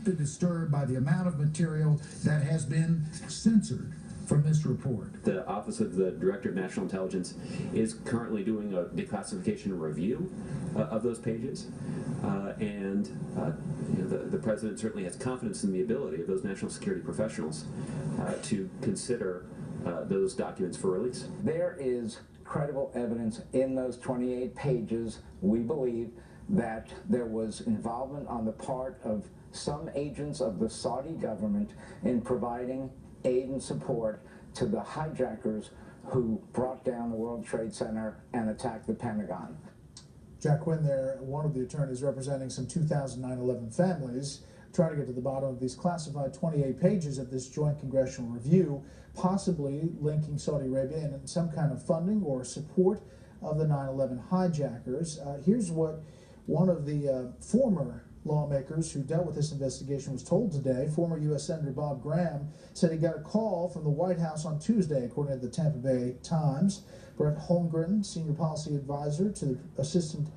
deeply disturbed by the amount of material that has been censored from this report. The Office of the Director of National Intelligence is currently doing a declassification review of those pages, and the President certainly has confidence in the ability of those national security professionals to consider those documents for release. There is credible evidence in those 28 pages, we believe, that there was involvement on the part of some agents of the Saudi government in providing aid and support to the hijackers who brought down the World Trade Center and attacked the Pentagon. Jack Quinn there, one of the attorneys representing some 2009-11 families, trying to get to the bottom of these classified 28 pages of this joint congressional review, possibly linking Saudi Arabia in some kind of funding or support of the 9/11 hijackers. Here's what one of the former lawmakers who dealt with this investigation was told today. Former U.S. Senator Bob Graham said he got a call from the White House on Tuesday, according to the Tampa Bay Times. Brett Holmgren, senior policy advisor to the assistant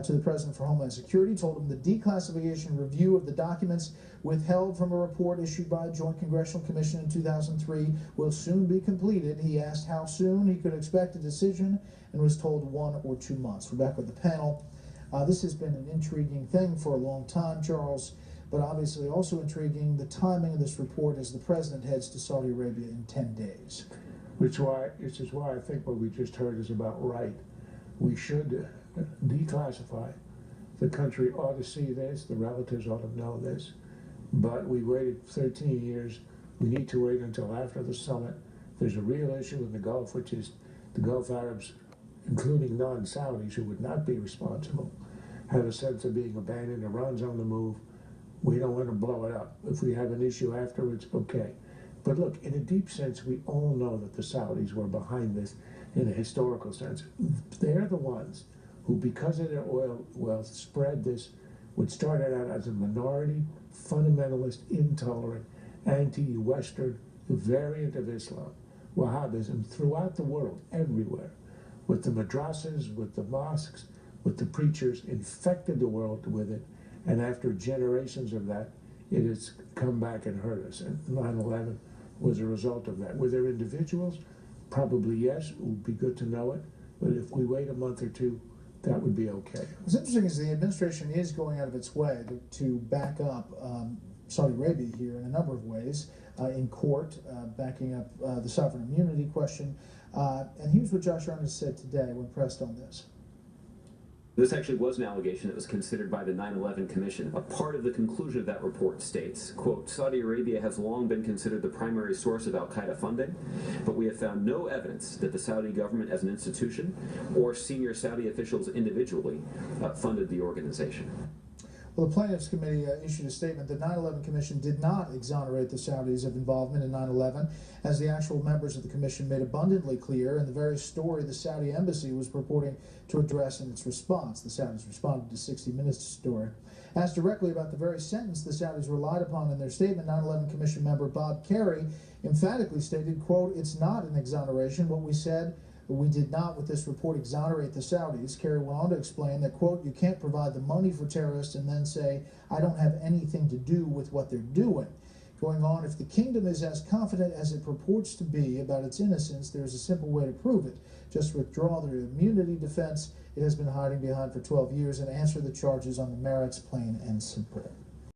to the President for Homeland Security, told him the declassification review of the documents withheld from a report issued by a Joint Congressional Commission in 2003 will soon be completed. He asked how soon he could expect a decision and was told 1 or 2 months. We're back with the panel. This has been an intriguing thing for a long time, Charles, but obviously also intriguing the timing of this report as the President heads to Saudi Arabia in 10 days. Which is why I think what we just heard is about right. We should declassify. The country ought to see this, the relatives ought to know this, but we waited 13 years. We need to wait until after the summit. There's a real issue in the Gulf, which is the Gulf Arabs, including non-Saudis who would not be responsible, have a sense of being abandoned. Iran's on the move. We don't want to blow it up. If we have an issue afterwards, okay. But look, in a deep sense, we all know that the Saudis were behind this in a historical sense. They're the ones who, because of their oil wealth, spread this, what started out as a minority, fundamentalist, intolerant, anti-Western variant of Islam, Wahhabism, throughout the world, everywhere, with the madrasas, with the mosques, with the preachers, infected the world with it, and after generations of that, it has come back and hurt us. And 9/11 was a result of that. Were there individuals? Probably yes. It would be good to know it. But if we wait a month or two, that would be okay. What's interesting is the administration is going out of its way to back up Saudi Arabia here in a number of ways, in court, backing up the sovereign immunity question. And here's what Josh Earnest said today when pressed on this. This actually was an allegation that was considered by the 9/11 Commission. A part of the conclusion of that report states, quote, Saudi Arabia has long been considered the primary source of al-Qaeda funding, but we have found no evidence that the Saudi government as an institution or senior Saudi officials individually funded the organization. Well, the Plaintiffs' Committee issued a statement. The 9/11 Commission did not exonerate the Saudis of involvement in 9/11, as the actual members of the Commission made abundantly clear in the very story the Saudi embassy was purporting to address in its response. The Saudis responded to 60 Minutes' story. Asked directly about the very sentence the Saudis relied upon in their statement, 9/11 Commission member Bob Kerry emphatically stated, quote, it's not an exoneration. What we said, we did not with this report exonerate the Saudis. Kerry went on to explain that, quote, you can't provide the money for terrorists and then say, I don't have anything to do with what they're doing. Going on, if the kingdom is as confident as it purports to be about its innocence, there's a simple way to prove it. Just withdraw the immunity defense it has been hiding behind for 12 years and answer the charges on the merits, plain and simple.